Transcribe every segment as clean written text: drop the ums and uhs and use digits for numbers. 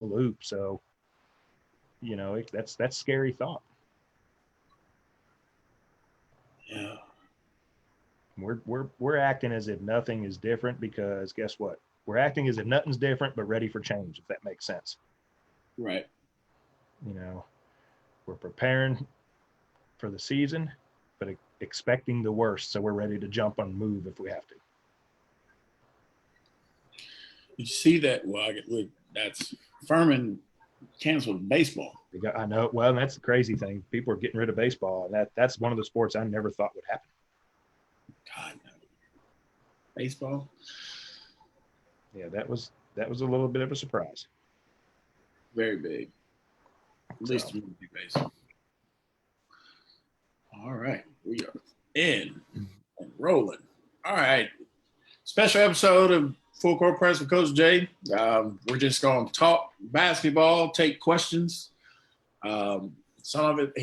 loop. So, that's scary thought. Yeah. We're acting as if nothing is different because guess what? We're acting as if nothing's different, but ready for change, if that makes sense. Right. You know, we're preparing for the season, but expecting the worst. So we're ready to jump and move if we have to. You see that? Well, that's Furman canceled baseball. I know. Well, that's the crazy thing. People are getting rid of baseball, and that's one of the sports I never thought would happen. God, no. Baseball. Yeah, that was a little bit of a surprise. Very big. At least So, to me, baseball. All right, we are in and rolling. All right, special episode of Full Court Press with Coach Jay. We're just going to talk basketball, take questions. Some of it,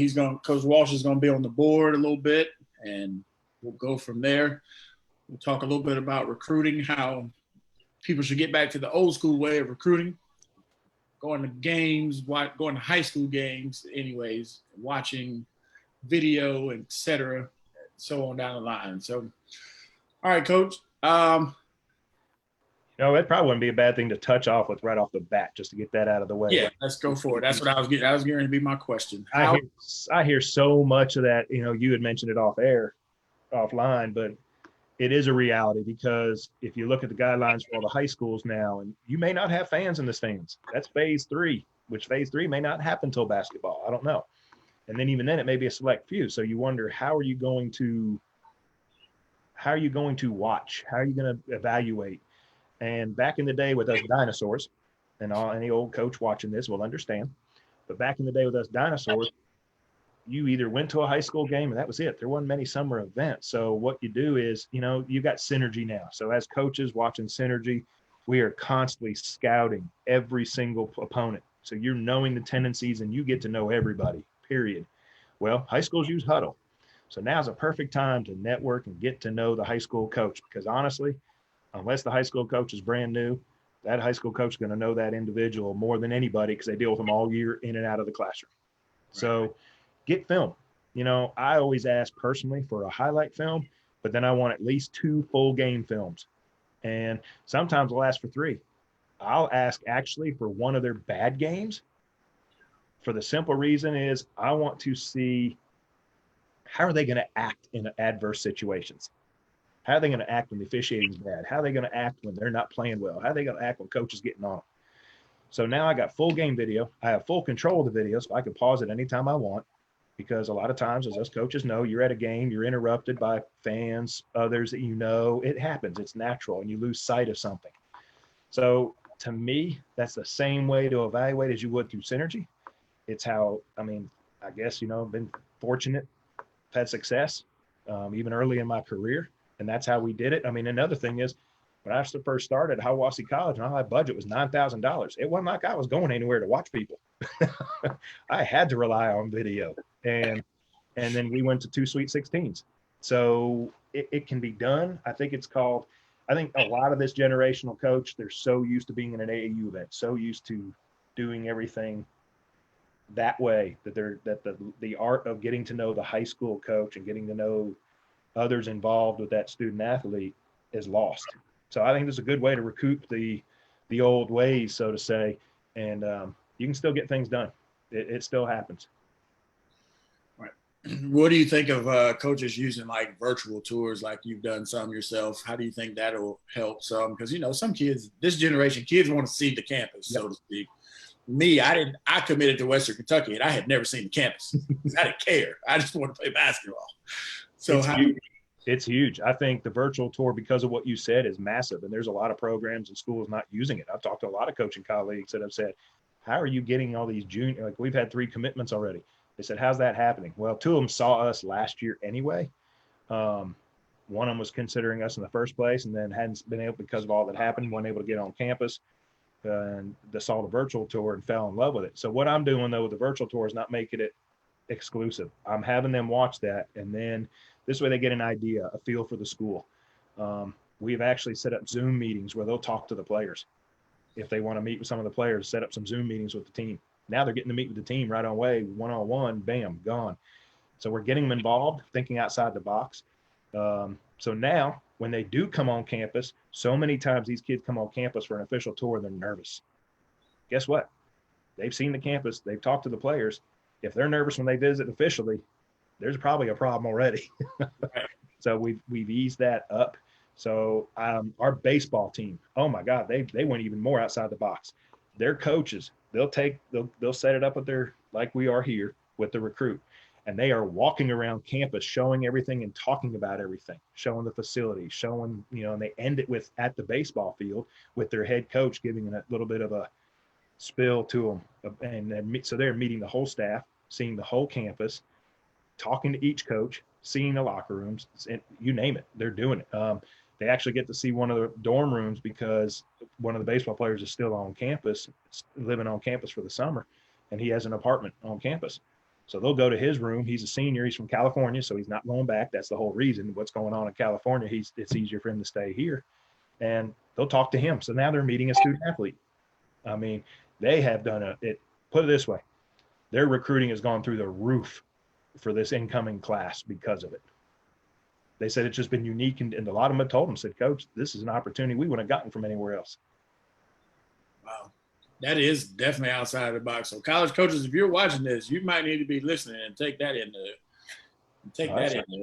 Coach Walsh is going to be on the board a little bit, and we'll go from there. We'll talk a little bit about recruiting, how people should get back to the old school way of recruiting, going to games, going to high school games, anyways, watching video, etc., so on down the line. So, all right, Coach. it probably wouldn't be a bad thing to touch off with right off the bat, just to get that out of the way. Yeah, let's go for it. That's what I was getting. That was going to be my question. I hear so much of that. You had mentioned it offline, but it is a reality because if you look at the guidelines for all the high schools now, and you may not have fans in the stands. That's phase 3, which phase 3 may not happen till basketball. I don't know. And then even then, it may be a select few. So you wonder, how are you going to watch? How are you going to evaluate? And back in the day with us dinosaurs, and any old coach watching this will understand, but back in the day with us dinosaurs, you either went to a high school game and that was it. There wasn't many summer events. So what you do is, you got synergy now. So as coaches watching synergy, we are constantly scouting every single opponent. So you're knowing the tendencies and you get to know everybody, period. Well, high schools use huddle. So now's a perfect time to network and get to know the high school coach, because honestly, unless the high school coach is brand new, that high school coach is going to know that individual more than anybody because they deal with them all year in and out of the classroom. Right. So get film. I always ask personally for a highlight film, but then I want at least 2 full game films. And sometimes I'll ask for 3. I'll ask actually for one of their bad games, for the simple reason is I want to see how are they going to act in adverse situations. How are they going to act when the officiating is bad? How are they going to act when they're not playing well? How are they going to act when coach is getting on them? So now I got full game video. I have full control of the video, so I can pause it anytime I want, because a lot of times, as us coaches know, you're at a game, you're interrupted by fans, others that it happens. It's natural, and you lose sight of something. So to me, that's the same way to evaluate as you would through synergy. It's how, I guess, I've been fortunate, had success, even early in my career. And that's how we did it. Another thing is, when I first started at Hiawassee College, my budget was $9,000. It wasn't like I was going anywhere to watch people. I had to rely on video. And then we went to 2 Sweet 16s. So it can be done. I think a lot of this generational coach, they're so used to being in an AAU event, so used to doing everything that way, that the art of getting to know the high school coach and getting to know others involved with that student athlete is lost. So I think this is a good way to recoup the old ways, so to say, and you can still get things done. It still happens. Right. What do you think of coaches using like virtual tours, like you've done some yourself? How do you think that'll help some? Because some kids, this generation, kids want to see the campus, yep, so to speak. Me, I committed to Western Kentucky and I had never seen the campus. I didn't care. I just wanted to play basketball. So it's huge. I think the virtual tour, because of what you said, is massive. And there's a lot of programs and schools not using it. I've talked to a lot of coaching colleagues that have said, how are you getting all these junior, like we've had 3 commitments already. They said, how's that happening? Well, 2 of them saw us last year anyway. One of them was considering us in the first place and then hadn't been able, because of all that happened, wasn't able to get on campus. And they saw the virtual tour and fell in love with it. So what I'm doing though with the virtual tour is not making it exclusive. I'm having them watch that, and then this way they get an idea, a feel for the school. We've actually set up Zoom meetings where they'll talk to the players. if they want to meet with some of the players, set up some Zoom meetings with the team. Now they're getting to meet with the team right away, one-on-one, bam, gone. So we're getting them involved, thinking outside the box. So now when they do come on campus, so many times these kids come on campus for an official tour, they're nervous. Guess what? They've seen the campus. They've talked to the players. If they're nervous when they visit officially, there's probably a problem already. So we've eased that up. So our baseball team, oh my God, they went even more outside the box. Their coaches, they'll set it up with their, like we are here with the recruit, and they are walking around campus, showing everything and talking about everything, showing the facility, showing, and they end it with at the baseball field with their head coach giving a little bit of a spill to them. And so they're meeting the whole staff, seeing the whole campus, talking to each coach, seeing the locker rooms, you name it, they're doing it. They actually get to see one of the dorm rooms because one of the baseball players is still on campus, living on campus for the summer, and he has an apartment on campus. So they'll go to his room. He's a senior. He's from California, so he's not going back. That's the whole reason. What's going on in California, it's easier for him to stay here. And they'll talk to him. So now they're meeting a student athlete. I mean, they have done put it this way, their recruiting has gone through the roof for this incoming class because of it. They said it's just been unique, and a lot of them have told them, said, Coach, this is an opportunity we wouldn't have gotten from anywhere else. Wow. That is definitely outside the box. So college coaches, if you're watching this, you might need to be listening and take that into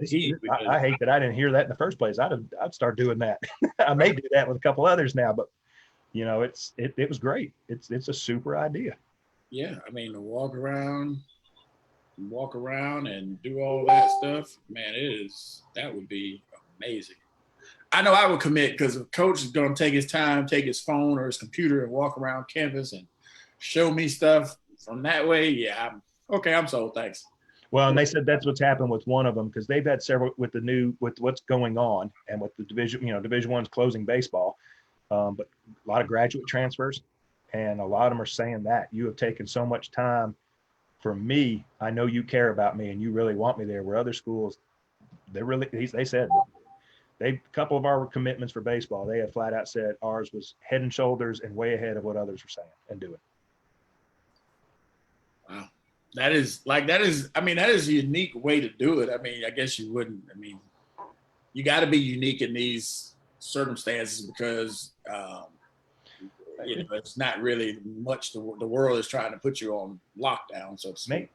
heat. I hate that I didn't hear that in the first place. I'd start doing that. I may do that with a couple others now, but it was great. It's a super idea. Yeah, I mean, to walk around and do all that stuff, man, that would be amazing. I know I would commit, because if coach is going to take his time, take his phone or his computer and walk around campus and show me stuff from that way. Yeah, I'm sold. Thanks. Well, and they said that's what's happened with one of them, because they've had several with what's going on and with the Division I's closing baseball, but a lot of graduate transfers, and a lot of them are saying that you have taken so much time for me. I know you care about me and you really want me there, where other schools, they said a couple of our commitments for baseball, they had flat out said ours was head and shoulders and way ahead of what others were saying and doing. Wow. That is a unique way to do it. I mean, I guess you wouldn't. I mean, you got to be unique in these circumstances because, it's not really much. The world is trying to put you on lockdown, so to speak.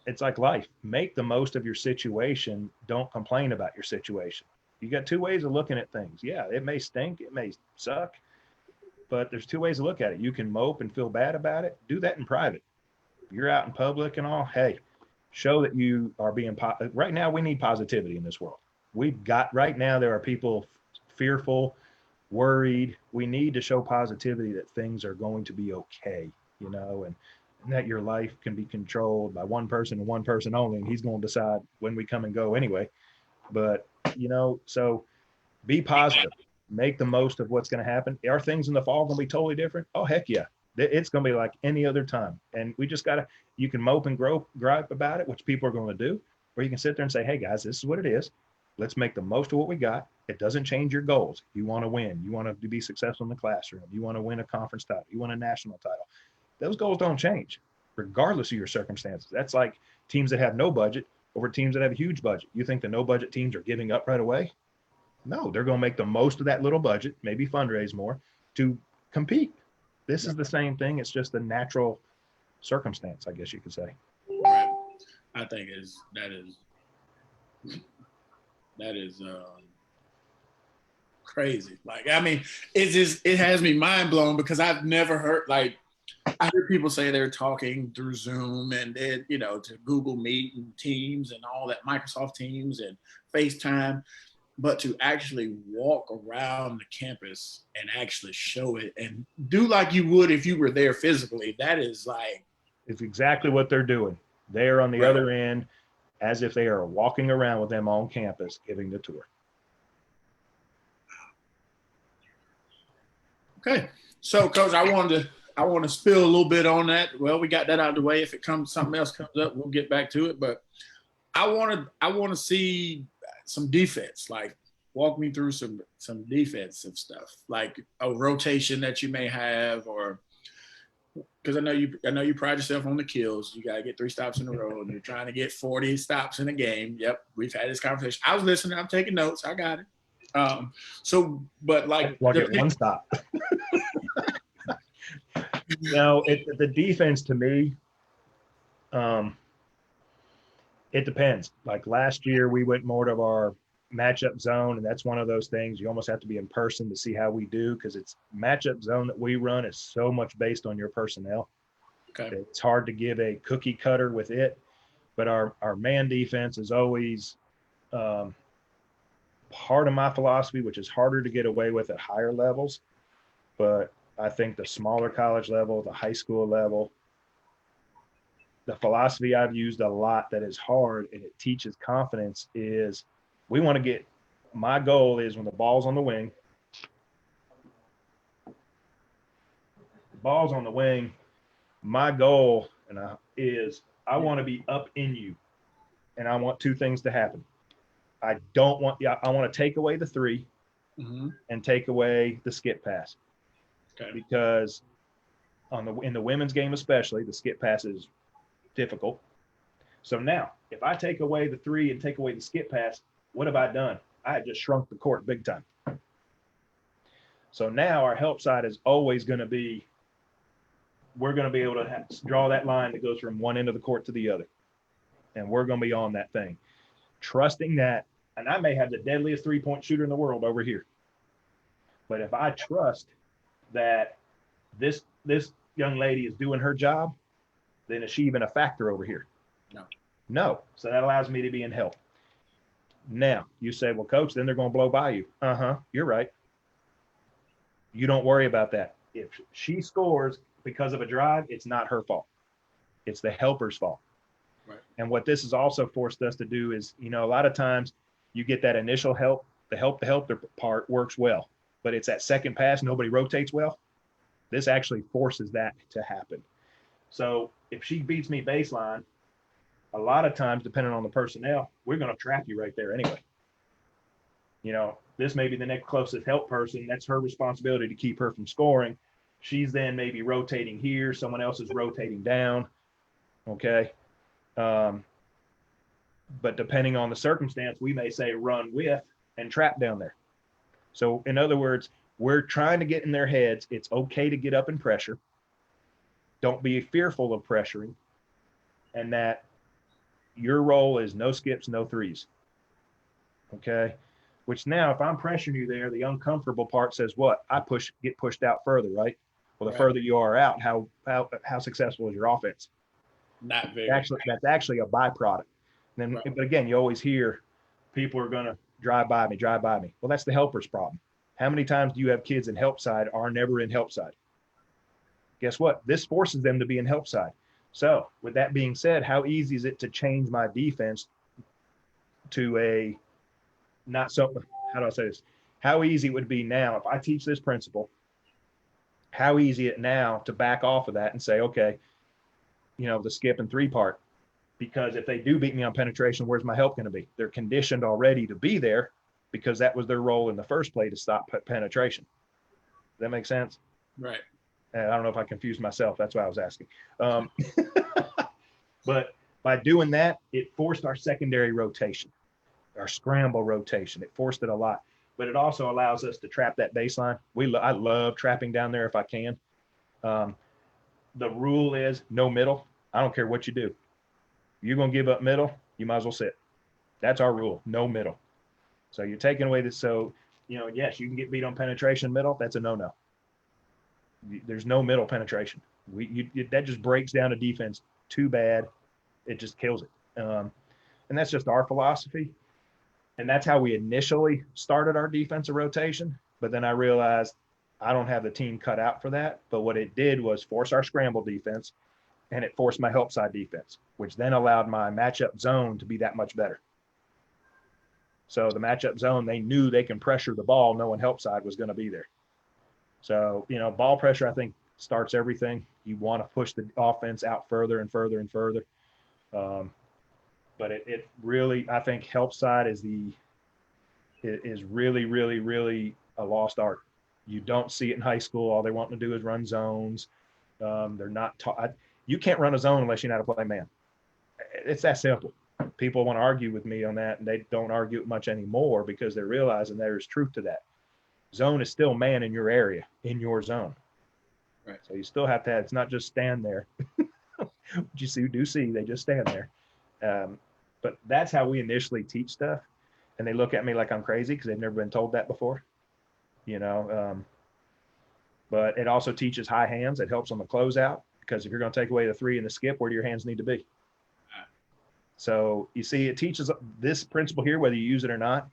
It's like life. Make the most of your situation. Don't complain about your situation. You got two ways of looking at things. Yeah, it may stink. It may suck. But there's two ways to look at it. You can mope and feel bad about it. Do that in private. You're out in public and all. Hey, show that you are being positive. Right now, we need positivity in this world. Right now, there are people fearful, worried. We need to show positivity that things are going to be okay, and that your life can be controlled by one person and one person only, and he's going to decide when we come and go anyway. But, so be positive, make the most of what's going to happen. Are things in the fall going to be totally different? Oh, heck yeah. It's going to be like any other time. And we just you can mope and gripe about it, which people are going to do, or you can sit there and say, hey guys, this is what it is. Let's make the most of what we got. It doesn't change your goals. You want to win. You want to be successful in the classroom. You want to win a conference title. You want a national title. Those goals don't change regardless of your circumstances. That's like teams that have no budget over teams that have a huge budget. You think the no budget teams are giving up right away? No, they're going to make the most of that little budget, maybe fundraise more to compete. This is the same thing. It's just a natural circumstance, I guess you could say. Right. I think that is crazy. Like, I mean, it has me mind blown because I've never heard, like, I hear people say they're talking through Zoom and then, to Google Meet and Teams and all that, Microsoft Teams and FaceTime, but to actually walk around the campus and actually show it and do like you would if you were there physically, that is like. It's exactly what they're doing. They're on the other end as if they are walking around with them on campus giving the tour. Okay. So, Coach, I want to spill a little bit on that. Well, we got that out of the way. If something else comes up, we'll get back to it. But I want to see some defense. Like, walk me through some defensive stuff, like a rotation that you may have, or because I know you pride yourself on the kills. You gotta get 3 stops in a row, and you're trying to get 40 stops in a game. Yep, we've had this conversation. I was listening. I'm taking notes. I got it. But like, I'll get 1 stop. No, the defense to me, it depends. Like last year, we went more to our matchup zone, and that's one of those things you almost have to be in person to see how we do, because it's matchup zone that we run is so much based on your personnel. Okay. It's hard to give a cookie cutter with it, but our man defense is always part of my philosophy, which is harder to get away with at higher levels. But I think the smaller college level, the high school level, the philosophy I've used a lot that is hard and it teaches confidence is we want to get, my goal is when the ball's on the wing, my goal is I want to be up in you, and I want 2 things to happen. I want to take away the 3 and take away the skip pass. Okay. Because in the women's game especially, the skip pass is difficult. So now, if I take away the 3 and take away the skip pass, what have I done? I have just shrunk the court big time. So now our help side is always going to be, we're going to be able to draw that line that goes from one end of the court to the other. And we're going to be on that thing. Trusting that, and I may have the deadliest 3-point shooter in the world over here. But if I trust that this young lady is doing her job, then is she even a factor over here? No. So that allows me to be in help. Now, you say, well, coach, then they're going to blow by you. You're right. You don't worry about that. If she scores because of a drive, it's not her fault. It's the helper's fault. Right. And what this has also forced us to do is, a lot of times you get that initial help, the helper part works well, but it's that second pass, nobody rotates well. This actually forces that to happen. So if she beats me baseline, a lot of times, depending on the personnel, we're going to trap you right there anyway. This may be the next closest help person. That's her responsibility to keep her from scoring. She's then maybe rotating here. Someone else is rotating down. Okay. But depending on the circumstance, we may say run with and trap down there. So in other words, we're trying to get in their heads. It's okay to get up and pressure. Don't be fearful of pressuring. And that your role is no skips, no 3s. Okay. Which now, if I'm pressuring you there, the uncomfortable part says what? Get pushed out further, right? Well, the further you are out, how successful is your offense? Not very. That's actually a byproduct. Then, but again, you always hear people are going to drive by me. Well, that's the helper's problem. How many times do you have kids in help side are never in help side? Guess what? This forces them to be in help side. So with that being said, how easy is it to change my defense to a not so, how do I say this? How easy it would be now if I teach this principle, how easy it now to back off of that and say, okay, the skip and 3 part, because if they do beat me on penetration, where's my help going to be? They're conditioned already to be there because that was their role in the first play to stop penetration. Does that make sense? Right. And I don't know if I confused myself. That's why I was asking. But by doing that, it forced our secondary rotation, our scramble rotation. It forced it a lot, but it also allows us to trap that baseline. I love trapping down there if I can. The rule is no middle. I don't care what you do. You're going to give up middle, you might as well sit. That's our rule, no middle. So you're taking away this. So, yes, you can get beat on penetration middle. That's a no-no. There's no middle penetration. That just breaks down a defense too bad. It just kills it. And that's just our philosophy. And that's how we initially started our defensive rotation. But then I realized I don't have the team cut out for that. But what it did was force our scramble defense, and it forced my help side defense, which then allowed my matchup zone to be that much better. So the matchup zone, they knew they can pressure the ball knowing help side was going to be there. So, ball pressure, I think, starts everything. You want to push the offense out further and further and further. But it really, I think, help side is is really, really, really a lost art. You don't see it in high school. All they want to do is run zones. They're not taught. You can't run a zone unless you know how to play man. It's that simple. People want to argue with me on that, and they don't argue it much anymore because they're realizing there's truth to that. Zone is still man in your area, in your zone. Right. So you still have to have, it's not just stand there. You see, they just stand there. But that's how we initially teach stuff. And they look at me like I'm crazy because they've never been told that before, you know. But it also teaches high hands. It helps on the closeout because if you're going to take away the three and the skip, where do your hands need to be? So you see, it teaches this principle here, whether you use it or not,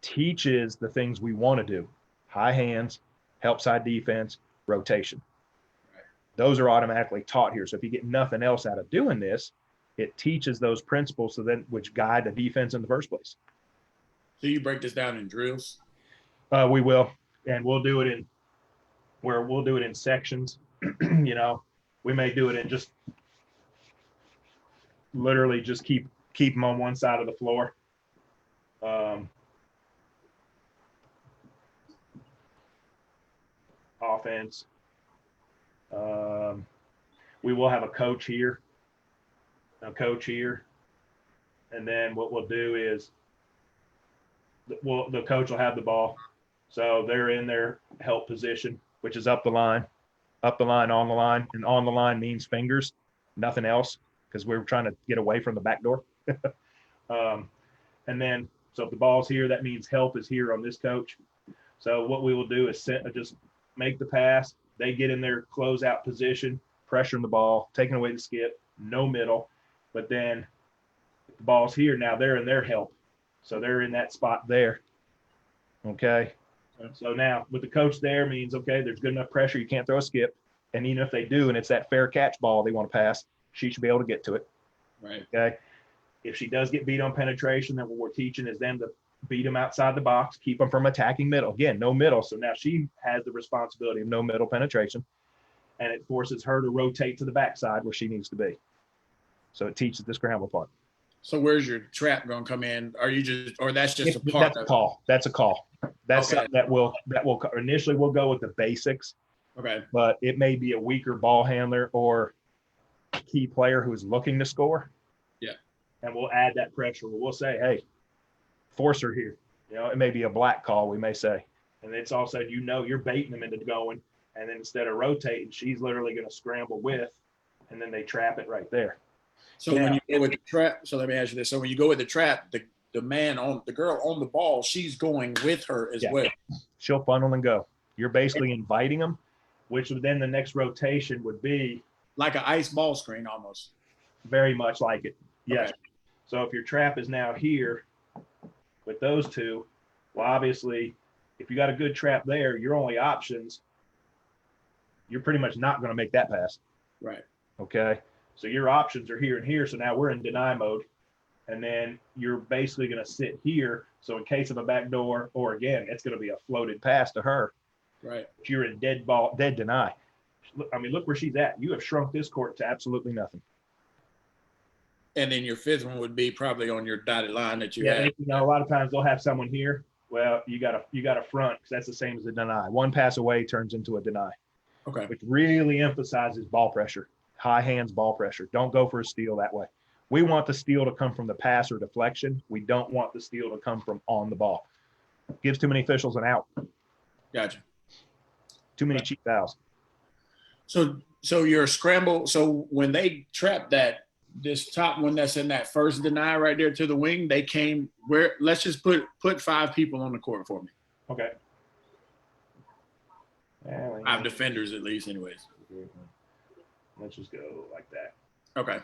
teaches the things we want to do. High hands, help side defense, rotation. Those are automatically taught here. So if you get nothing else out of doing this, it teaches those principles which guide the defense in the first place. So you break this down in drills? We will, and we'll do it in sections. You know, we may do it in just literally just keep them on one side of the floor. Offense. We will have a coach here, and then what we'll do is the coach will have the ball. So they're in their help position, which is up the line, on the line. And on the line means fingers, nothing else, because we're trying to get away from the back door. And then, so if the ball's here, that means help is here on this coach. So what we will do is just make the pass. They get in their closeout position, pressuring the ball, taking away the skip, no middle. But then if the ball's here, now they're in their help. So they're in that spot there. Okay. So now with the coach there means, okay, there's good enough pressure. You can't throw a skip. And even if they do, and it's that fair catch ball they want to pass, she should be able to get to it. Right. Okay. If she does get beat on penetration, then what we're teaching is them to beat them outside the box, keep them from attacking middle. Again, no middle. So now she has the responsibility of no middle penetration, and it forces her to rotate to the backside where she needs to be. So it teaches the scramble part. So where's your trap going to come in? Are you just, or that's just a part? That's a call. That's a call. That's okay. something that will initially we'll go with the basics. Okay. But it may be a weaker ball handler or key player who is looking to score. Yeah. And we'll add that pressure. We'll say, hey, force her here. You know, it may be a black call, we may say. And it's also, you're baiting them into going. And then instead of rotating, she's literally going to scramble with, and then they trap it right there. So when you go with the trap, so let me ask you this. So when you go with the trap, the girl on the ball, she's going with her as well. She'll funnel and go. You're basically inviting them, which would then the next rotation would be like an ice ball screen almost. Very much like it. Yes. Okay. So if your trap is now here with those two, well, obviously, if you got a good trap there, your only options, you're pretty much not going to make that pass. Right. Okay. So your options are here and here. So now we're in deny mode. And then you're basically going to sit here. So in case of a backdoor, or again, it's going to be a floated pass to her. Right. But you're in dead deny. I mean, look where she's at. You have shrunk this court to absolutely nothing. And then your fifth one would be probably on your dotted line that you have. A lot of times they'll have someone here. Well, you got a front because that's the same as a deny. One pass away turns into a deny. Okay. Which really emphasizes ball pressure, high hands, ball pressure. Don't go for a steal that way. We want the steal to come from the pass or deflection. We don't want the steal to come from on the ball. Gives too many officials an out. Gotcha. Too many cheap fouls. So your scramble. So when they trap this top one that's in that first deny right there to the wing, they came where. Let's just put 5 people on the court for me. Okay. 5 defenders at least, anyways. Let's just go like that. Okay.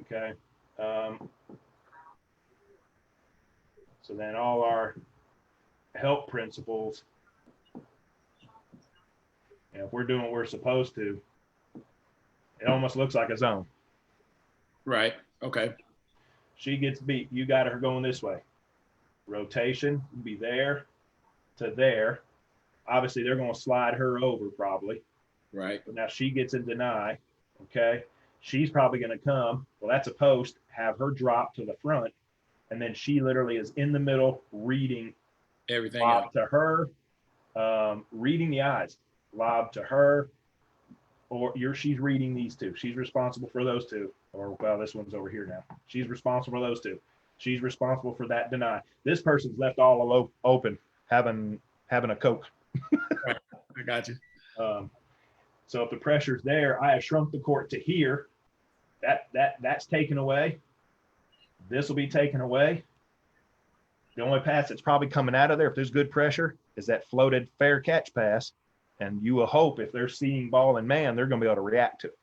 Okay. So then all our help principles, if we're doing what we're supposed to, it almost looks like a zone. Right. Okay. She gets beat. You got her going this way. Rotation, be there to there. Obviously, they're going to slide her over probably. Right. But now she gets in deny. Okay. She's probably going to come. Well, that's a post. Have her drop to the front. And then she literally is in the middle reading Everything Lob else. to her, reading the eyes. Lob to her, or she's reading these two. She's responsible for those two. Or, well, this one's over here now. She's responsible for those two. She's responsible for that deny. This person's left all open, having a Coke. Right. I got you. So if the pressure's there, I have shrunk the court to here. That's taken away. This will be taken away. The only pass that's probably coming out of there, if there's good pressure, is that floated fair catch pass. And you will hope if they're seeing ball and man, they're going to be able to react to it.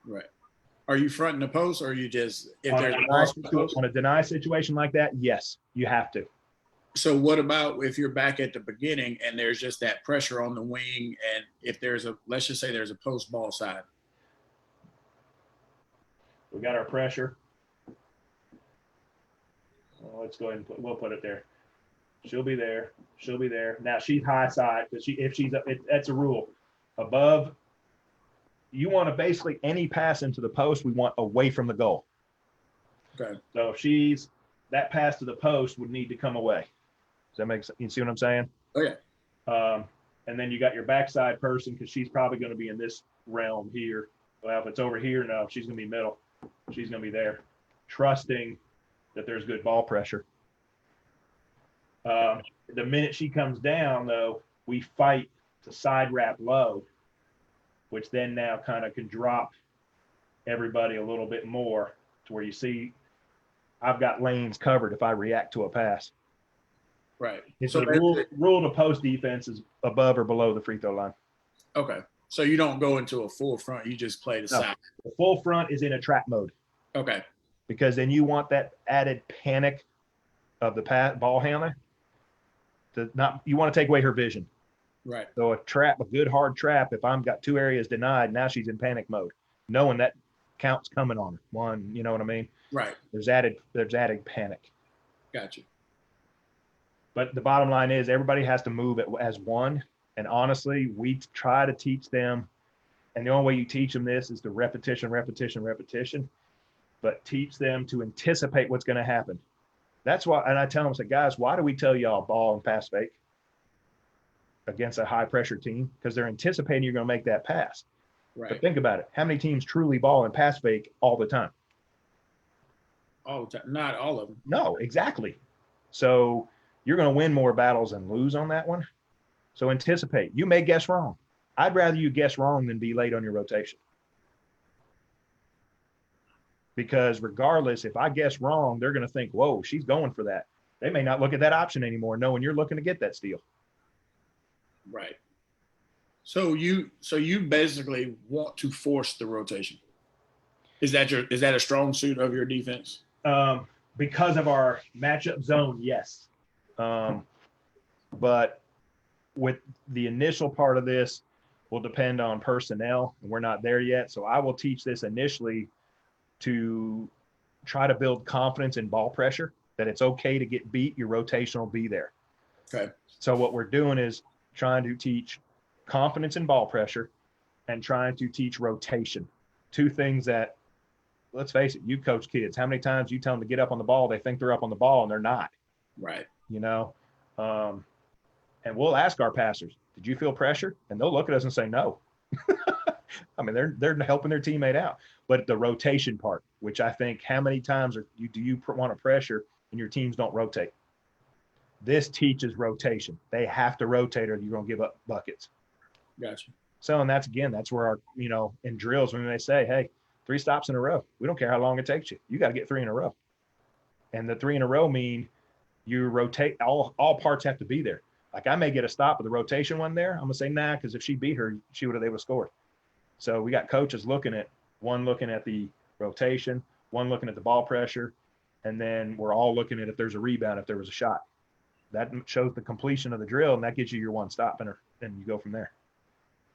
Right. Are you fronting the post, or are you just on a deny situation like that? Yes, you have to. So what about if you're back at the beginning and there's just that pressure on the wing, and if let's just say there's a post ball side? We got our pressure. Well, let's go ahead and we'll put it there. She'll be there. She'll be there. Now she's high side because that's a rule. Above, you want to basically any pass into the post, we want away from the goal. Okay. So if that pass to the post would need to come away. Does that make sense? You see what I'm saying? Oh yeah. And then you got your backside person because she's probably going to be in this realm here. Well, if it's over here, no, she's going to be middle. She's going to be there, trusting that there's good ball pressure. The minute she comes down, though, we fight to side wrap low, which then now kind of can drop everybody a little bit more to where you see I've got lanes covered if I react to a pass. Right. So the rule to post defense is above or below the free throw line. Okay. So you don't go into a full front. You just play the side. The full front is in a trap mode. Okay. Because then you want that added panic of the ball handler. You want to take away her vision. Right. So a good hard trap, if I've got two areas denied, now she's in panic mode, knowing that count's coming on her. One, you know what I mean? Right. There's added panic. Gotcha. But the bottom line is everybody has to move as one. And honestly, we try to teach them, and the only way you teach them this is to repetition, but teach them to anticipate what's going to happen. That's why, and I tell them, I say, guys, why do we tell y'all ball and pass fake against a high pressure team? Because they're anticipating you're going to make that pass. Right. But think about it. How many teams truly ball and pass fake all the time? All the time. Not all of them. No, exactly. So you're going to win more battles than lose on that one. So anticipate. You may guess wrong. I'd rather you guess wrong than be late on your rotation. Because regardless, if I guess wrong, they're going to think, whoa, she's going for that. They may not look at that option anymore, knowing you're looking to get that steal. Right. So you basically want to force the rotation. Is that a strong suit of your defense? Because of our matchup zone, yes. But with the initial part of this will depend on personnel, and we're not there yet. So I will teach this initially to try to build confidence in ball pressure, that it's okay to get beat, your rotation will be there. Okay. So what we're doing is trying to teach confidence in ball pressure and trying to teach rotation. Two things that, let's face it, you coach kids. How many times you tell them to get up on the ball, they think they're up on the ball and they're not. Right. You know, and we'll ask our passers, did you feel pressure? And they'll look at us and say, no. I mean, they're helping their teammate out. But the rotation part, which I think, how many times do you want to pressure and your teams don't rotate? This teaches rotation. They have to rotate or you're going to give up buckets. Gotcha. So, and that's where our, in drills, when they say, hey, 3 stops in a row, we don't care how long it takes you. You got to get 3 in a row. And the 3 in a row mean you rotate, all parts have to be there. Like I may get a stop with the rotation one there. I'm going to say, nah, because if she beat her, they would have scored. So we got coaches looking at the rotation, one looking at the ball pressure, and then we're all looking at if there's a rebound, if there was a shot. That shows the completion of the drill, and that gives you your 1 stop, and you go from there.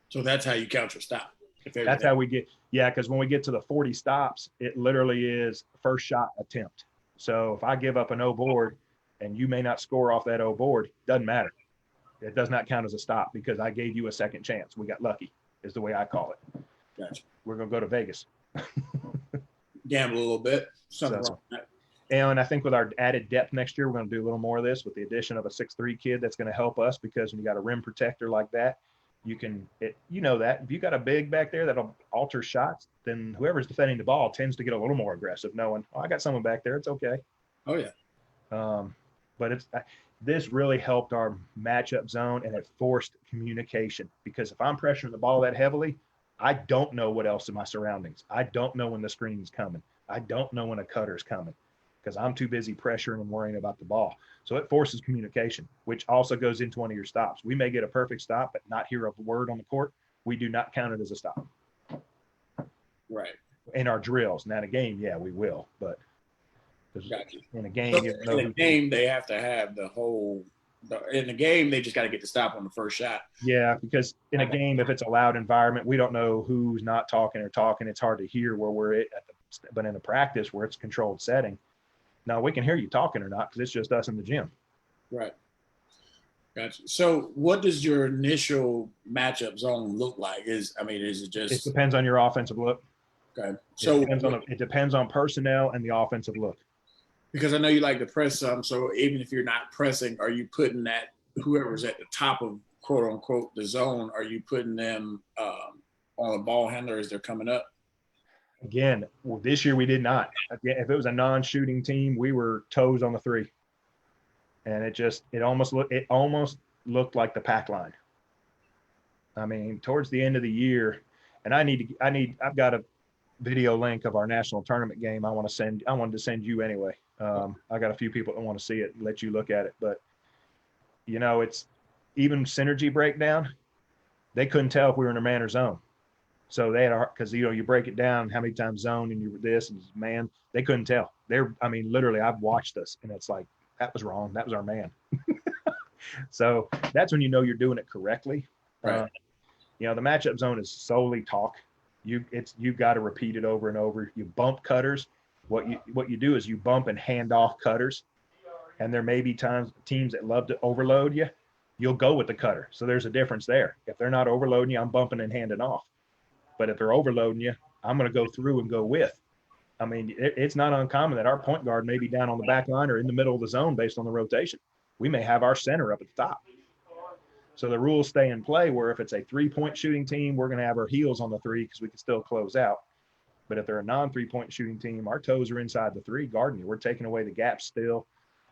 So that's how you count your stop. That's how we get – yeah, because when we get to the 40 stops, it literally is first shot attempt. So if I give up an O board and you may not score off that O board, doesn't matter. It does not count as a stop because I gave you a second chance. We got lucky is the way I call it. Gotcha. We're going to go to Vegas. Gamble a little bit. Something wrong with that. And I think with our added depth next year, we're going to do a little more of this with the addition of a 6'3" kid that's going to help us, because when you got a rim protector like that, you can, you know, that if you got a big back there that'll alter shots, then whoever's defending the ball tends to get a little more aggressive, knowing, oh, I got someone back there. It's okay. Oh, yeah. But this really helped our matchup zone, and it forced communication, because if I'm pressuring the ball that heavily, I don't know what else in my surroundings. I don't know when the screen's coming. I don't know when a cutter's coming, because I'm too busy pressuring and worrying about the ball. So it forces communication, which also goes into one of your stops. We may get a perfect stop, but not hear a word on the court. We do not count it as a stop. Right. In our drills. Now in a game, yeah, we will, but Gotcha. in a game, So in a game, they have to have the whole. In the game, they just got to get the stop on the first shot. Yeah, because in a game, if it's a loud environment, we don't know who's not talking or talking. It's hard to hear where we're at. But in a practice where it's a controlled setting, now we can hear you talking or not, because it's just us in the gym. Right. Gotcha. So what does your initial matchup zone look like? Is it just? It depends on your offensive look. Okay. So it depends on personnel and the offensive look. Because I know you like to press some, so even if you're not pressing, are you putting that whoever's at the top of quote unquote the zone? Are you putting them on a ball handler as they're coming up? Again, well, this year we did not. Again, if it was a non-shooting team, we were toes on the three, and it almost looked like the pack line. I mean, towards the end of the year, and I've got a video link of our national tournament game. I wanted to send you anyway. I got a few people that want to see it and let you look at it, but you know, it's even synergy breakdown. They couldn't tell if we were in a man or zone. So they had because you break it down how many times zone and you were this and man, they couldn't tell. Literally, I've watched this and it's like, that was wrong. That was our man. So that's when you know you're doing it correctly. Right. The matchup zone is solely talk. You've got to repeat it over and over. You bump cutters. What you do is you bump and hand off cutters, and there may be teams that love to overload you. You'll go with the cutter. So there's a difference there. If they're not overloading you, I'm bumping and handing off. But if they're overloading you, I'm going to go through and go with. I mean, it's not uncommon that our point guard may be down on the back line or in the middle of the zone based on the rotation. We may have our center up at the top. So the rules stay in play where if it's a 3-point shooting team, we're going to have our heels on the three because we can still close out. But if they're a non-3-point shooting team, our toes are inside the three guarding you. We're taking away the gaps still.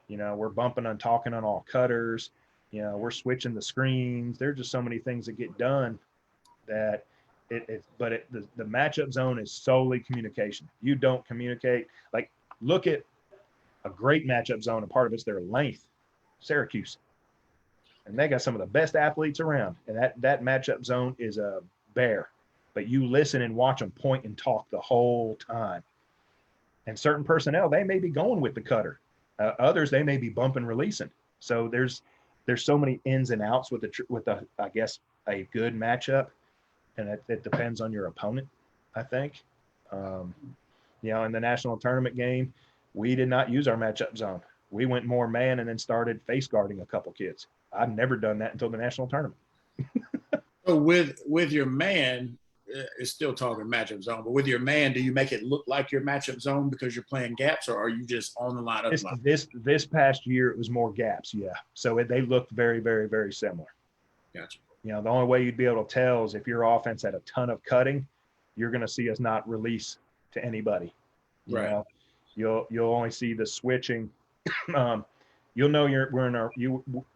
We're bumping and talking on all cutters. We're switching the screens. There's just so many things that get done that the matchup zone is solely communication. You don't communicate. Like, look at a great matchup zone, and part of it's their length. Syracuse. And they got some of the best athletes around. And that matchup zone is a bear. But you listen and watch them point and talk the whole time. And certain personnel, they may be going with the cutter. Others, they may be bumping, releasing. So there's so many ins and outs with I guess, a good matchup. And it depends on your opponent, I think. In the national tournament game, we did not use our matchup zone. We went more man and then started face guarding a couple kids. I've never done that until the national tournament. So with your man, it's still talking matchup zone, but with your man, do you make it look like your matchup zone because you're playing gaps, or are you just on the line? This past year, it was more gaps, yeah. So they looked very, very, very similar. Gotcha. The only way you'd be able to tell is if your offense had a ton of cutting, you're going to see us not release to anybody. Right. You'll only see the switching. You'll know we're in our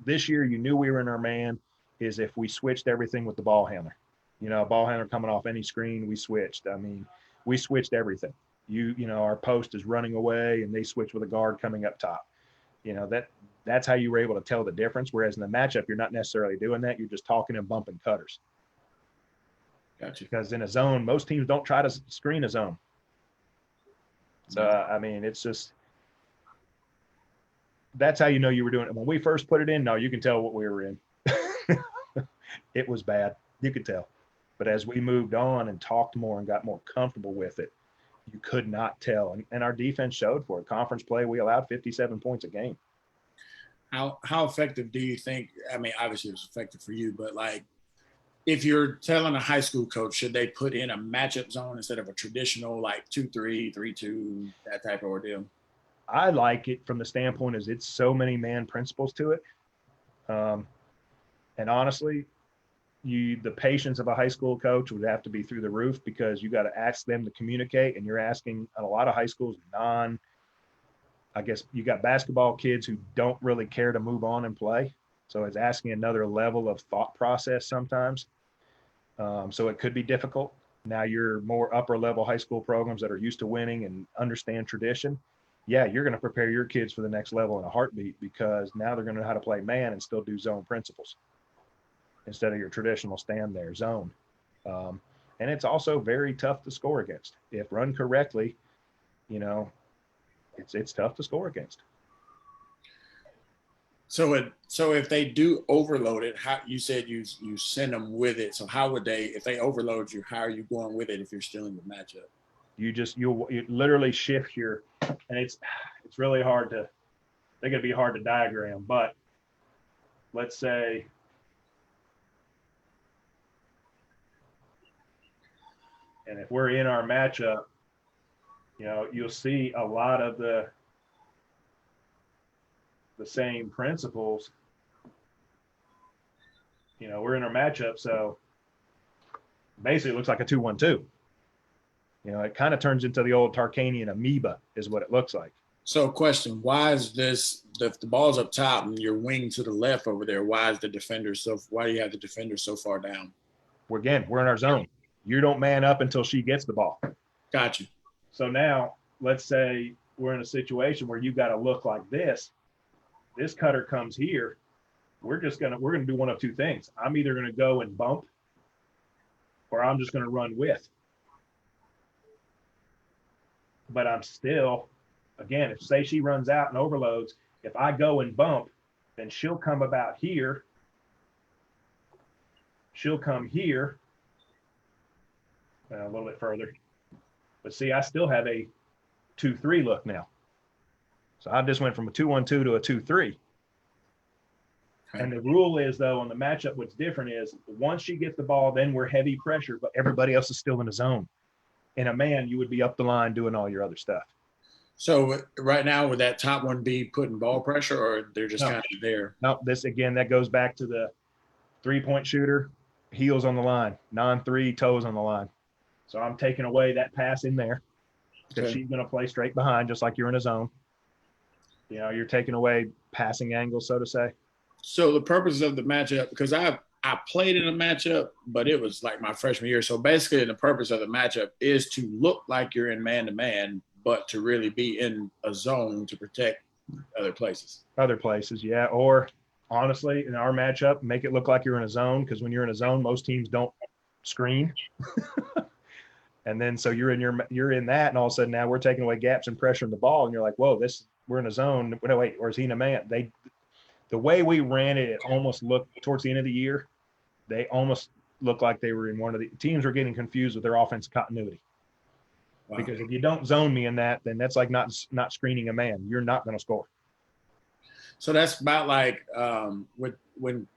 this year. You knew we were in our man is if we switched everything with the ball handler. A ball handler coming off any screen, we switched. I mean, we switched everything. Our post is running away, and they switch with a guard coming up top. That's how you were able to tell the difference. Whereas in the matchup, you're not necessarily doing that. You're just talking and bumping cutters. Gotcha. Because in a zone, most teams don't try to screen a zone. So, it's just that's how you know you were doing it. When we first put it in, no, you can tell what we were in. It was bad. You could tell. But as we moved on and talked more and got more comfortable with it, you could not tell. And our defense showed for it. Conference play, we allowed 57 points a game. How effective do you think? I mean, obviously it was effective for you, but like, if you're telling a high school coach, should they put in a matchup zone instead of a traditional like 2-3, 3-2, that type of ordeal? I like it from the standpoint is it's so many man principles to it. And honestly, the patience of a high school coach would have to be through the roof because you got to ask them to communicate, and you're asking a lot of high schools I guess you got basketball kids who don't really care to move on and play. So it's asking another level of thought process sometimes. So it could be difficult. Now you're more upper level high school programs that are used to winning and understand tradition. Yeah, you're going to prepare your kids for the next level in a heartbeat because now they're going to know how to play man and still do zone principles instead of your traditional stand there zone. And it's also very tough to score against. If run correctly, you know, it's tough to score against. So if they do overload it, how you said you send them with it. So how would they, if they overload you, how are you going with it if you're still in the matchup? You literally shift and it's really hard to, they're going to be hard to diagram, but let's say and if we're in our matchup, you'll see a lot of the same principles. We're in our matchup, so basically it looks like a 2-1-2. It kind of turns into the old Tarkanian amoeba is what it looks like. So question, why is this, if the ball's up top and your wing to the left over there, why do you have the defender so far down? We're in our zone. You don't man up until she gets the ball. Got you. So now let's say we're in a situation where you got to look like this. This cutter comes here. We're going to do one of two things. I'm either going to go and bump or I'm just going to run with. But I'm still, again, if say she runs out and overloads, if I go and bump, then she'll come about here. She'll come here a little bit further. But see, I still have a 2-3 look now. So I just went from a 2-1-2 to a 2-3. Okay. And the rule is, though, on the matchup, what's different is once she gets the ball, then we're heavy pressure, but everybody else is still in the zone. In a man, you would be up the line doing all your other stuff. So right now, would that top one be putting ball pressure, or they're just kind of there? No, that goes back to the 3-point shooter, heels on the line, non-3, toes on the line. So I'm taking away that pass in there because she's going to play straight behind, just like you're in a zone. You're taking away passing angles, so to say. So the purpose of the matchup, because I played in a matchup, but it was like my freshman year. So basically the purpose of the matchup is to look like you're in man-to-man, but to really be in a zone to protect other places. Other places, yeah. Or honestly, in our matchup, make it look like you're in a zone because when you're in a zone, most teams don't screen. And then so you're in that, and all of a sudden now we're taking away gaps and pressure in the ball, and you're like, whoa, we're in a zone. No, wait, or is he in a man? The way we ran it almost looked towards the end of the year, they almost looked like they were in one of the teams were getting confused with their offensive continuity. Wow. Because if you don't zone me in that, then that's like not screening a man. You're not going to score. So that's about like when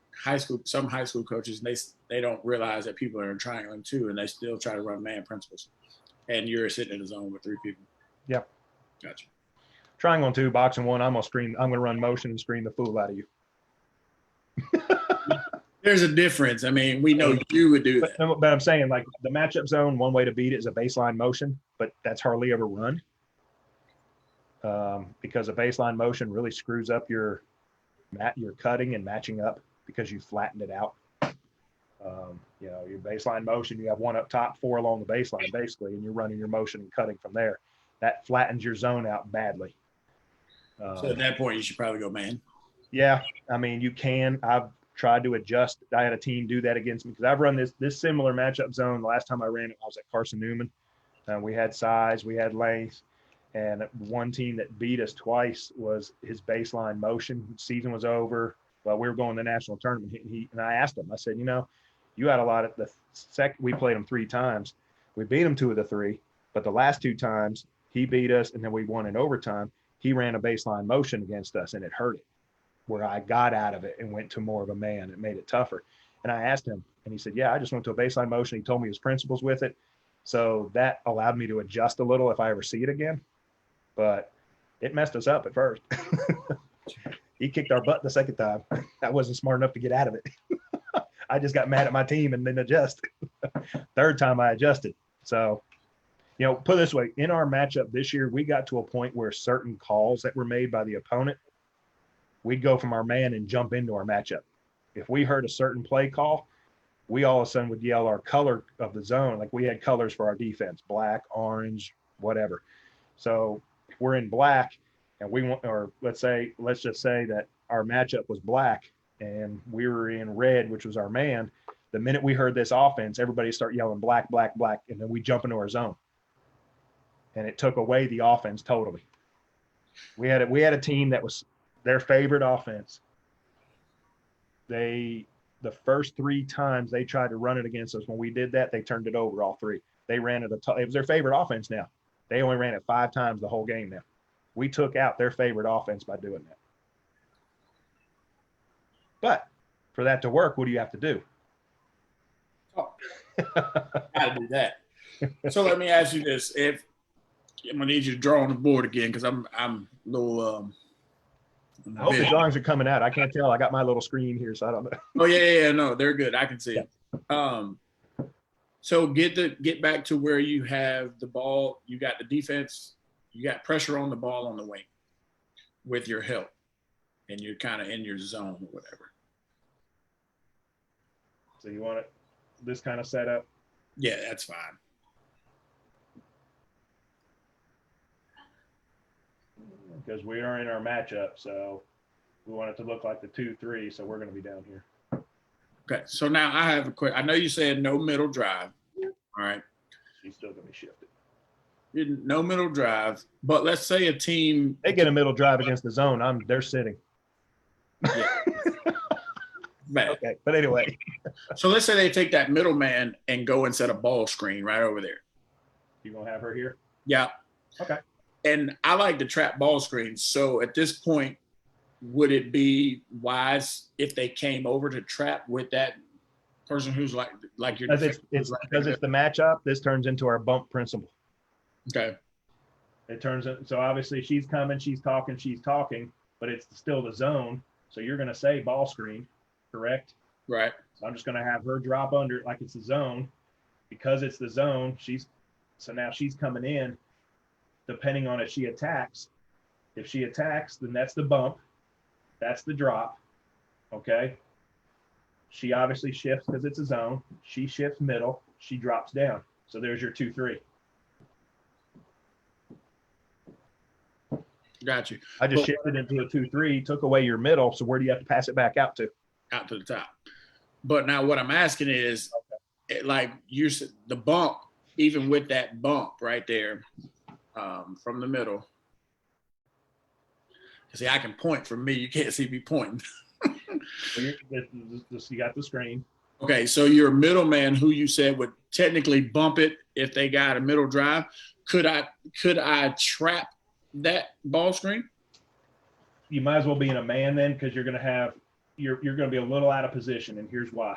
some high school coaches, they don't realize that people are triangling too, and they still try to run man principles. And you're sitting in a zone with 3 people. Yep. Gotcha. Triangle 2, boxing 1, I'm gonna run motion and screen the fool out of you. There's a difference. I mean, we know you would do that. But I'm saying, like, the matchup zone, one way to beat it is a baseline motion, but that's hardly ever run. Because a baseline motion really screws up your cutting and matching up because you flattened it out. Your baseline motion, you have 1 up top, 4 along the baseline, basically, and you're running your motion and cutting from there. That flattens your zone out badly. So at that point, you should probably go man. Yeah, I mean, you can. I've tried to adjust. I had a team do that against me because I've run this similar matchup zone. The last time I ran it, I was at Carson Newman. We had size, we had length, and one team that beat us twice was his baseline motion. Season was over. Well, we were going to the national tournament. And I asked him, I said, you had a lot of we played him 3 times. We beat him 2 of the 3, but the last 2 times he beat us and then we won in overtime. He ran a baseline motion against us and it hurt it, where I got out of it and went to more of a man. It made it tougher. And I asked him and he said, yeah, I just went to a baseline motion. He told me his principles with it. So that allowed me to adjust a little if I ever see it again. But It messed us up at first. He kicked our butt the second time. I wasn't smart enough to get out of it. I just got mad at my team and didn't adjust. Third time I adjusted. So, put it this way, in our matchup this year, we got to a point where certain calls that were made by the opponent, we'd go from our man and jump into our matchup. If we heard a certain play call, we all of a sudden would yell our color of the zone. Like we had colors for our defense, black, orange, whatever. So if we're in black and we want, or let's just say that our matchup was black and we were in red, which was our man, the minute we heard this offense, everybody start yelling black, black, black, and then we jump into our zone. And it took away the offense totally. We had a team that was their favorite offense. The first 3 times they tried to run it against us, when we did that, they turned it over all 3. They ran it. It was their favorite offense now. They only ran it 5 times the whole game now. We took out their favorite offense by doing that. But for that to work, what do you have to do? Oh, gotta do that. So let me ask you this: if I'm gonna need you to draw on the board again, because I'm a little. I hope the drawings are coming out. I can't tell. I got my little screen here, so I don't know. Oh yeah, no, they're good. I can see it. So get back to where you have the ball. You got the defense. You got pressure on the ball on the wing with your help, and you're kind of in your zone or whatever. So you want this kind of setup? Yeah, that's fine. Because we are in our matchup, so we want it to look like the 2-3, so we're going to be down here. Okay, so now I have a question. I know you said no middle drive. All right. She's still going to be shifted. No middle drive, but let's say a team. They get a middle drive against the zone. They're sitting. Yeah. Okay, but anyway. So let's say they take that middleman and go and set a ball screen right over there. You going to have her here? Yeah. Okay. And I like to trap ball screens. So at this point, would it be wise if they came over to trap with that person who's like your because it's the matchup? This turns into our bump principle. Okay. It turns in, so obviously she's coming, she's talking, but it's still the zone. So you're going to say ball screen, correct? Right. So I'm just going to have her drop under it like it's the zone. Because it's the zone, now she's coming in. Depending on if she attacks. If she attacks, then that's the bump. That's the drop. Okay. She obviously shifts because it's a zone. She shifts middle. She drops down. So there's your 2-3. Got you. I just shifted into a 2-3, took away your middle. So where do you have to pass it back out to? Out to the top. But now what I'm asking is, like you said, the bump, even with that bump right there, from the middle. See, I can point from me. You can't see me pointing. You got the screen. Okay, so your middleman, who you said would technically bump it if they got a middle drive, could I trap that ball screen? You might as well be in a man then, because you're going to be a little out of position, and here's why.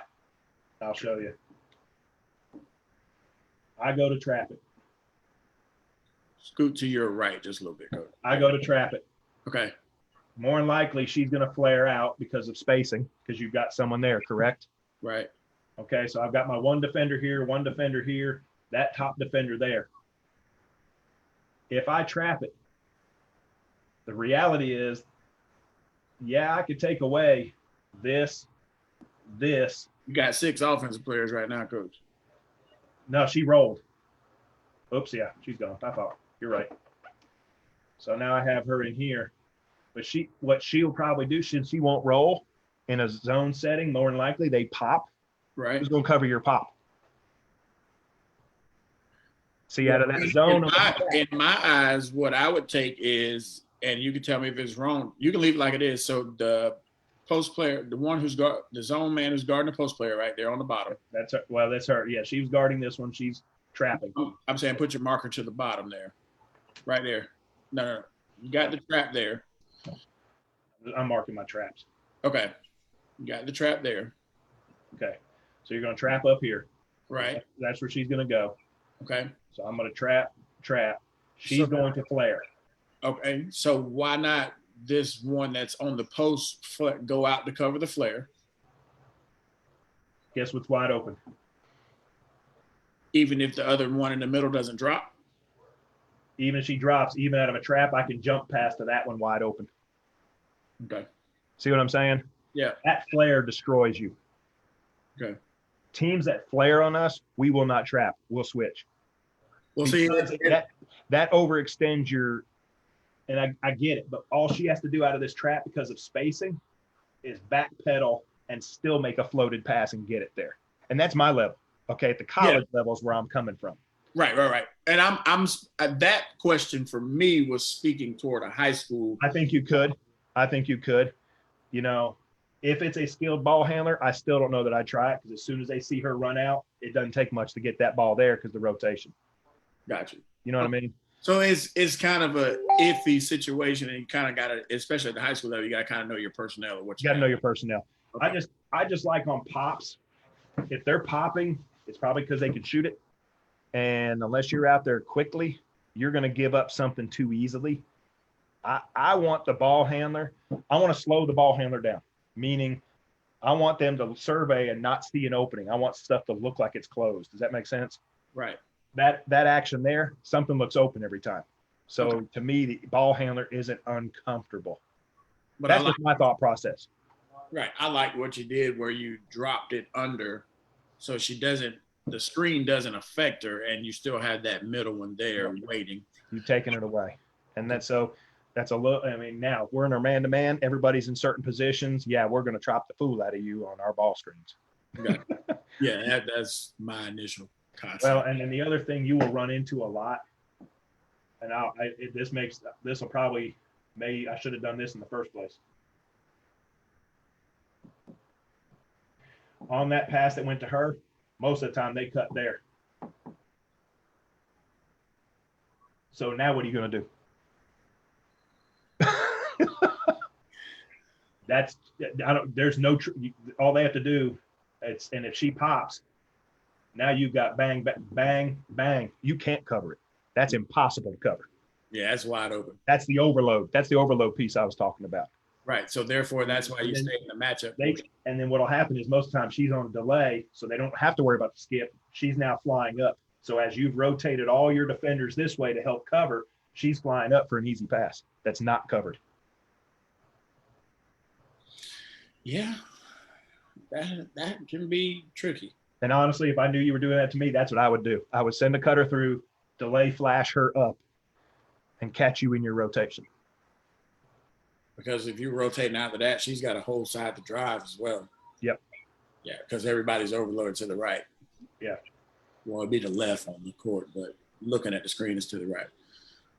I'll show you. I go to trap it. Scoot to your right just a little bit, Coach. I go to trap it. Okay. More than likely, she's going to flare out because of spacing, because you've got someone there, correct? Right. Okay, so I've got my one defender here, that top defender there. If I trap it, the reality is, yeah, I could take away this. You got 6 offensive players right now, Coach. No, she rolled. Oops, yeah, she's gone. I thought. You're right. So now I have her in here. But what she'll probably do, since she won't roll in a zone setting, more than likely they pop. Right. Who's going to cover your pop? See, out of that zone. In my eyes, what I would take is, and you can tell me if it's wrong, you can leave it like it is. So the post player, the one who's got the zone man who's guarding the post player right there on the bottom. That's her. Well, that's her. Yeah, she was guarding this one. She's trapping. I'm saying put your marker to the bottom there. Right there. No. You got the trap there. I'm marking my traps. Okay. You got the trap there. Okay. So you're going to trap up here. Right. That's where she's going to go. Okay. So I'm going to trap. She's going to flare. Okay, so why not this one that's on the post go out to cover the flare? Guess what's wide open? Even if the other one in the middle doesn't drop? Even if she drops, even out of a trap, I can jump past to that one wide open. Okay. See what I'm saying? Yeah. That flare destroys you. Okay. Teams that flare on us, we will not trap. We'll switch. Well, see, that overextends your, and I get it, but all she has to do out of this trap because of spacing is backpedal and still make a floated pass and get it there. And that's my level. Okay, at the college level is where I'm coming from. Right. And I'm that question for me was speaking toward a high school. I think you could. You know, if it's a skilled ball handler, I still don't know that I'd try it because as soon as they see her run out, it doesn't take much to get that ball there because the rotation. Gotcha. You know what I mean? So it's kind of a iffy situation, and you kind of got to, especially at the high school level, you got to kind of know your personnel or what you got to know your personnel. Okay. I just like on pops. If they're popping, it's probably because they can shoot it. And unless you're out there quickly, you're going to give up something too easily. I want the ball handler. I want to slow the ball handler down, meaning I want them to survey and not see an opening. I want stuff to look like it's closed. Does that make sense? Right. That action there, something looks open every time. So to me, the ball handler isn't uncomfortable. But that's just my thought process. Right. I like what you did where you dropped it under so the screen doesn't affect her and you still have that middle one there waiting. You've taken it away. And that's a little, I mean, now we're in our man-to-man. Everybody's in certain positions. Yeah, we're going to chop the fool out of you on our ball screens. Yeah, that's my initial concept. Well, and then the other thing you will run into a lot, and I should have done this in the first place. On that pass that went to her, most of the time they cut there. So now what are you going to do? All they have to do, and if she pops, now you've got bang, bang, bang, bang. You can't cover it. That's impossible to cover. Yeah, that's wide open. That's the overload. That's the overload piece I was talking about. Right. So therefore, that's why you stay in the matchup. And then what'll happen is most of the time she's on a delay, so they don't have to worry about the skip. She's now flying up. So as you've rotated all your defenders this way to help cover, she's flying up for an easy pass that's not covered. Yeah, that can be tricky. And honestly, if I knew you were doing that to me, that's what I would do. I would send a cutter through, delay flash her up, and catch you in your rotation. Because if you're rotating after that, she's got a whole side to drive as well. Yep. Yeah, because everybody's overloaded to the right. Yeah. Well, it'd be the left on the court, but looking at the screen is to the right.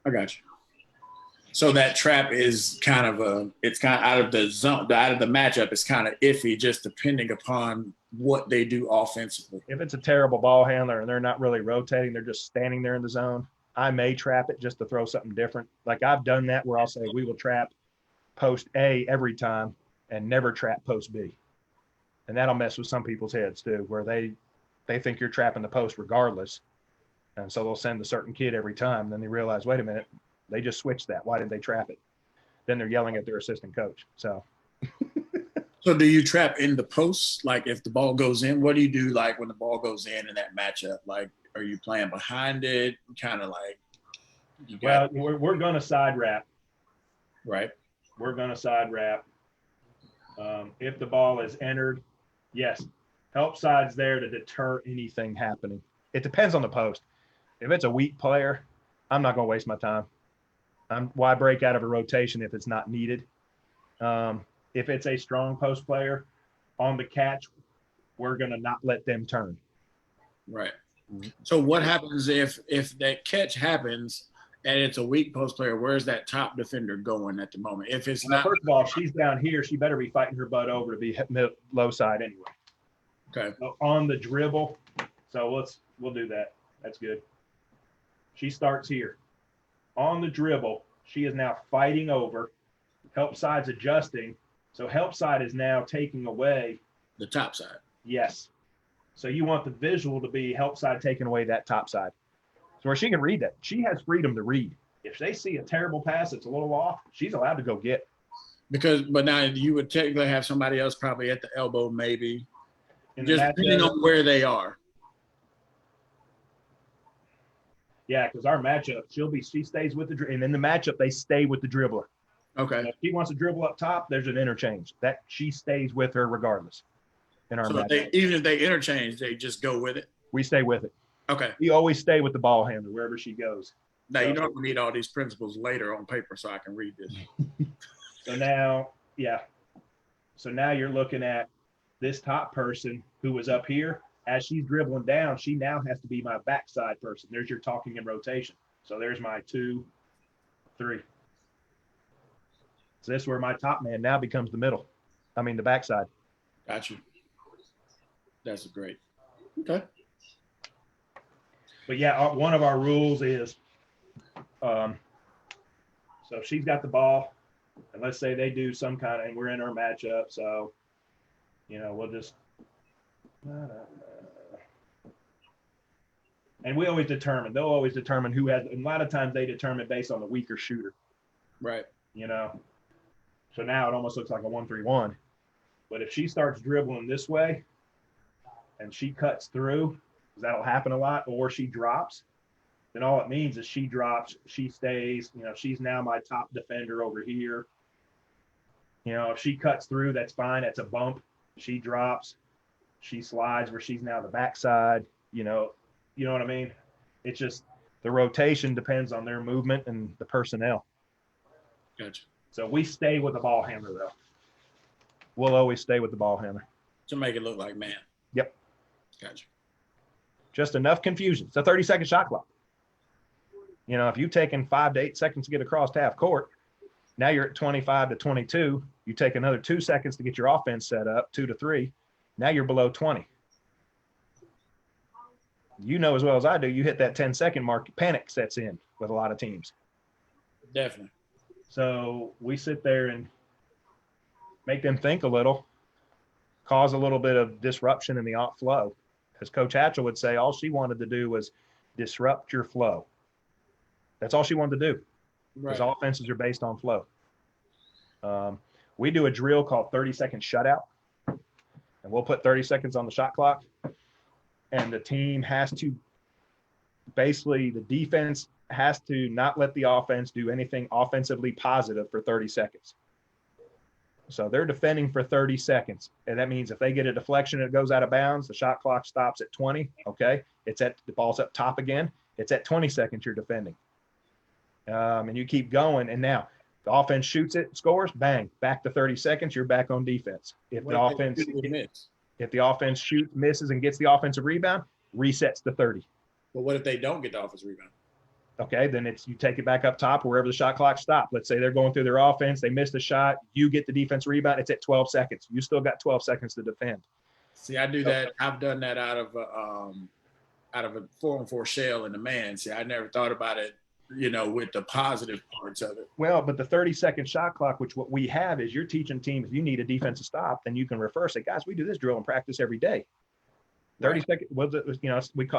I got you. So that trap is kind of it's kind of out of the zone, out of the matchup. It's kind of iffy, just depending upon what they do offensively. If it's a terrible ball handler and they're not really rotating, they're just standing there in the zone, I may trap it just to throw something different. Like I've done that where I'll say we will trap post A every time and never trap post B. And that'll mess with some people's heads too, where they think you're trapping the post regardless. And so they'll send a certain kid every time. And then they realize, wait a minute, they just switched that. Why did they trap it? Then they're yelling at their assistant coach. So do you trap in the post? Like if the ball goes in, what do you do like when the ball goes in that matchup? Like, are you playing behind it? Kind of like. We're going to side wrap. Right. We're going to side wrap. If the ball is entered, yes, help side's there to deter anything happening. It depends on the post. If it's a weak player, I'm not going to waste my time. Why break out of a rotation if it's not needed? If it's a strong post player on the catch, we're going to not let them turn. Right. So what happens if that catch happens and it's a weak post player? Where's that top defender going at the moment? If it's not, first of all, if she's down here, she better be fighting her butt over to be low side anyway. Okay. So on the dribble, so we'll do that. That's good. She starts here. On the dribble, she is now fighting over. Help side's adjusting. So help side is now taking away the top side. Yes. So you want the visual to be help side taking away that top side. So where she can read that. She has freedom to read. if they see a terrible pass that's a little off, she's allowed to go get it. But now you would technically have somebody else probably at the elbow, maybe, Just depending on where they are. Yeah, because our matchup, she stays with and in the matchup they stay with the dribbler. Okay. If he wants to dribble up top, there's an interchange that she stays with her regardless. In our matchup, even if they interchange, they just go with it. We stay with it. Okay. We always stay with the ball handler wherever she goes. Now you don't need all these principles later on paper, so I can read this. So now you're looking at this top person who was up here. As she's dribbling down, she now has to be my backside person. There's your talking in rotation. So there's my 2, 3. So this is where my top man now becomes the backside. Got you. That's great. Okay. But yeah, one of our rules is, so if she's got the ball, and let's say they do some kind of, and we're in our matchup, so, we'll just, and they'll always determine who has, and a lot of times they determine based on the weaker shooter. Right. So now it almost looks like a 1-3-1. But if she starts dribbling this way and she cuts through, because that'll happen a lot, or she drops, then all it means is she drops, she stays, she's now my top defender over here. If she cuts through, that's fine. That's a bump. She drops, she slides where she's now the backside, You know what I mean? It's just the rotation depends on their movement and the personnel. Gotcha. So we stay with the ball handler, though. We'll always stay with the ball handler. To make it look like man. Yep. Gotcha. Just enough confusion. It's a 30-second shot clock. If you've taken 5 to 8 seconds to get across half court, now you're at 25 to 22. You take another 2 seconds to get your offense set up, 2 to 3. Now you're below 20. As well as I do, you hit that 10-second mark, panic sets in with a lot of teams. Definitely. So we sit there and make them think a little, cause a little bit of disruption in the flow. As Coach Hatchell would say, all she wanted to do was disrupt your flow. That's all she wanted to do. Because offenses are based on flow. We do a drill called 30-second shutout, and we'll put 30 seconds on the shot clock. And the team has to basically, the defense has to not let the offense do anything offensively positive for 30 seconds. So they're defending for 30 seconds. And that means if they get a deflection and it goes out of bounds, the shot clock stops at 20. Okay. The ball's up top again. It's at 20 seconds you're defending. And you keep going. And now the offense shoots it, scores, bang, back to 30 seconds. You're back on defense. If the offense shoots, misses, and gets the offensive rebound, resets to 30. But what if they don't get the offensive rebound? Okay, then you take it back up top wherever the shot clock stopped. Let's say they're going through their offense, they missed the shot, you get the defense rebound, it's at 12 seconds. You still got 12 seconds to defend. See, I do that. I've done that out of a 4-on-4 shell in the man. See, I never thought about it, with the positive parts of it. Well, but the 30-second shot clock, which what we have is you're teaching teams, if you need a defensive stop, then you can refer, say, guys, we do this drill in practice every day. 30 seconds,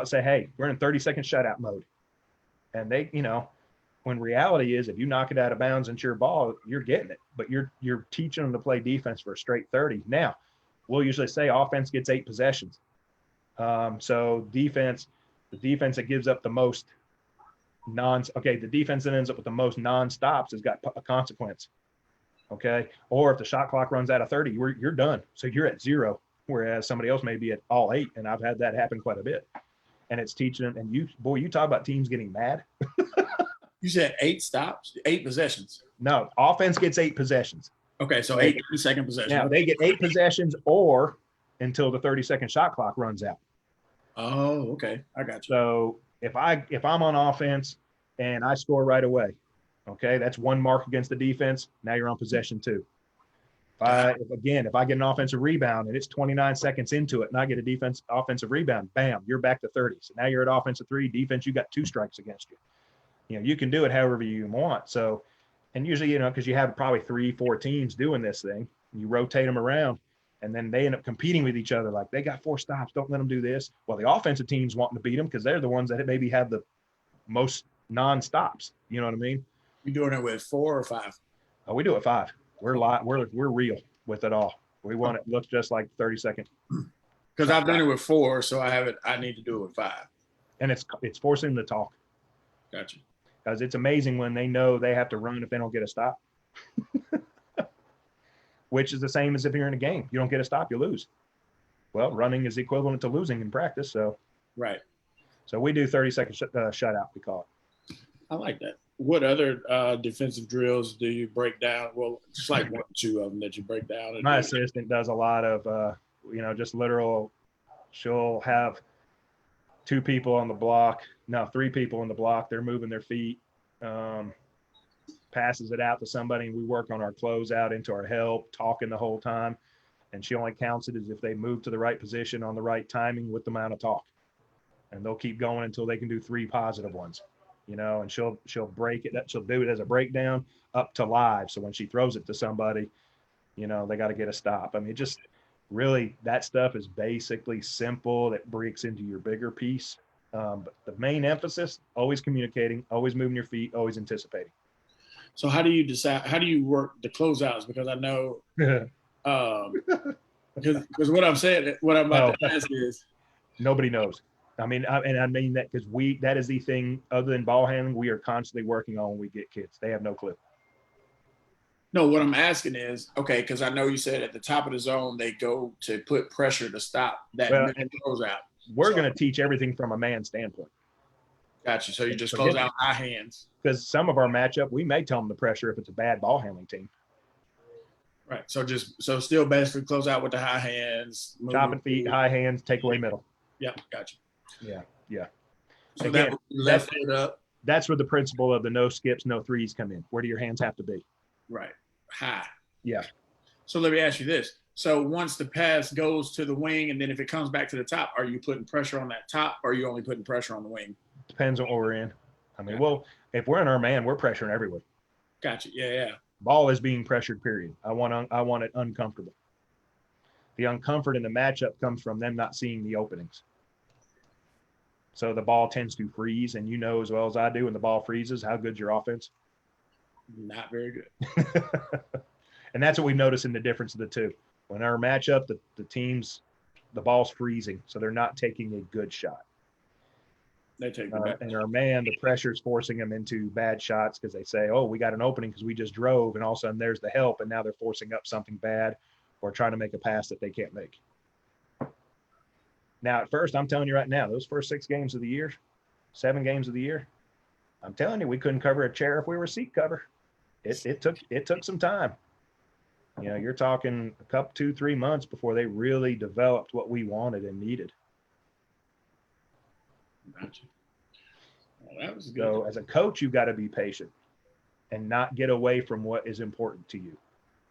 say, hey, we're in 30-second shutout mode. And they, when reality is if you knock it out of bounds into your ball, you're getting it. But you're teaching them to play defense for a straight 30. Now, we'll usually say offense gets 8 possessions. So the defense that gives up the most the defense that ends up with the most non-stops has got a consequence. Okay. Or if the shot clock runs out of 30, you're done. So you're at 0, whereas somebody else may be at all 8. And I've had that happen quite a bit. And it's teaching them. And you talk about teams getting mad. You said 8 stops, 8 possessions. No, offense gets 8 possessions. Okay, so 8 30-second possessions. Now they get 8 possessions or until the 30-second shot clock runs out. Oh, okay. I got you. So if I'm on offense and I score right away, okay, that's 1 mark against the defense. Now you're on possession 2. If I get an offensive rebound and it's 29 seconds into it and I get a offensive rebound, bam, you're back to 30. So now you're at offensive 3, defense, you got 2 strikes against you. You can do it however you want. So, and usually, because you have probably 3-4 teams doing this thing, you rotate them around and then they end up competing with each other. Like they got 4 stops. Don't let them do this. Well, the offensive team's wanting to beat them because they're the ones that maybe have the most non-stops. You know what I mean? You doing it with 4 or 5? We do it 5. We're real with it all. We want it looks just like 30-second. Because I've done it with 4, so I need to do it with 5. And it's forcing them to talk. Gotcha. Because it's amazing when they know they have to run if they don't get a stop. Which is the same as if you're in a game. You don't get a stop, you lose. Well, running is equivalent to losing in practice. So right. So we do 30-second shutout, we call it. I like that. What other defensive drills do you break down? Well, just like 1 or 2 of them that you break down. My assistant does a lot of, just literal. She'll have 2 people on the block. No, 3 people on the block. They're moving their feet. Passes it out to somebody, and we work on our closeout into our help, talking the whole time. And she only counts it as if they move to the right position on the right timing with the amount of talk. And they'll keep going until they can do 3 positive ones, and she'll break it. She'll do it as a breakdown up to live. So when she throws it to somebody, they got to get a stop. I mean, just really that stuff is basically simple. That breaks into your bigger piece. But the main emphasis, always communicating, always moving your feet, always anticipating. So how do you decide? How do you work the closeouts? Because I know, because what I'm about to ask is, nobody knows. I mean that because that is the thing. Other than ball handling, we are constantly working on when we get kids. They have no clue. No, what I'm asking is, okay, because I know you said at the top of the zone they go to put pressure to stop that man closeout. We're going to teach everything from a man standpoint. Gotcha. So you just close out high hands. Because some of our matchup, we may tell them the pressure if it's a bad ball handling team. Right. So still basically close out with the high hands. Chopping feet, high hands, take away middle. Yeah, gotcha. Yeah. So again, that left foot up. That's where the principle of the no skips, no threes come in. Where do your hands have to be? Right. High. Yeah. So let me ask you this. So once the pass goes to the wing, and then if it comes back to the top, are you putting pressure on that top, or are you only putting pressure on the wing? Depends on what we're in. I mean, well, if we're in our man, we're pressuring everywhere. Gotcha. Yeah. Ball is being pressured, period. I want it uncomfortable. The uncomfort in the matchup comes from them not seeing the openings. So the ball tends to freeze, and as well as I do, when the ball freezes, how good's your offense? Not very good. And that's what we notice in the difference of the two. When our matchup, the teams, the ball's freezing, so they're not taking a good shot. They take and our man, the pressure is forcing them into bad shots because they say, oh, we got an opening because we just drove, and all of a sudden there's the help, and now they're forcing up something bad or trying to make a pass that they can't make. Now, at first, I'm telling you right now, those first 6 games of the year, 7 games of the year, I'm telling you, we couldn't cover a chair if we were seat cover. It took some time. You're talking a couple, 2-3 months before they really developed what we wanted and needed. Gotcha. Well, that was good. So as a coach, you've got to be patient and not get away from what is important to you.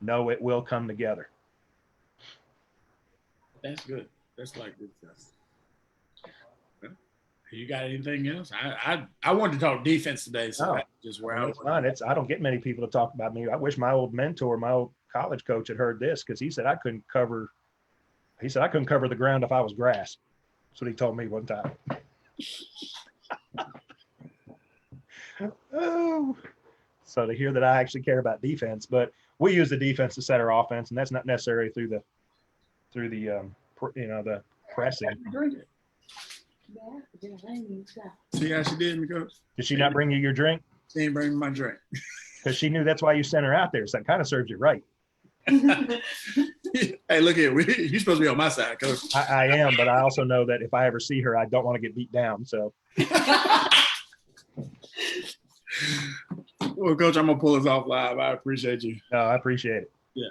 No, it will come together. That's good. That's like good stuff. You got anything else? I wanted to talk defense today, so that's just where I was. I don't get many people to talk about me. I wish my old mentor, my old college coach, had heard this, because he said I couldn't cover the ground if I was grass. That's what he told me one time. Oh, so to hear that I actually care about defense, but we use the defense to set our offense, and that's not necessarily through the the pressing. See how she did me, Coach? Did she not bring you your drink? She didn't bring me my drink. Because she knew that's why you sent her out there. So that kind of serves you right. Hey, look here. You're supposed to be on my side, Coach. I am, but I also know that if I ever see her, I don't want to get beat down. So. Well, Coach, I'm going to pull this off live. I appreciate you. No, I appreciate it. Yeah.